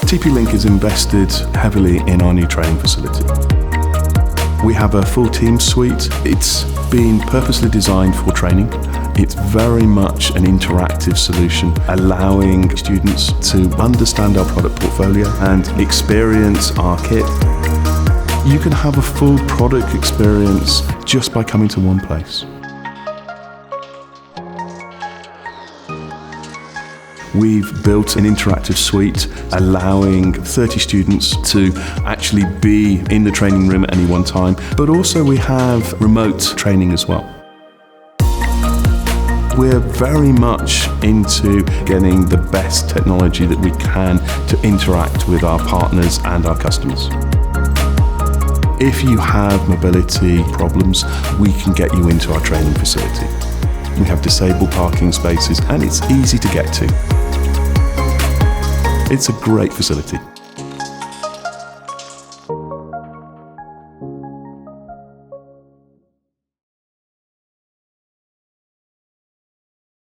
TP-Link has invested heavily in our new training facility. We have a full team suite. It's been purposely designed for training. It's very much an interactive solution, allowing students to understand our product portfolio and experience our kit. You can have a full product experience just by coming to one place. We've built an interactive suite allowing 30 students to actually be in the training room at any one time, but also we have remote training as well. We're very much into getting the best technology that we can to interact with our partners and our customers. If you have mobility problems, we can get you into our training facility. We have disabled parking spaces and it's easy to get to. It's a great facility.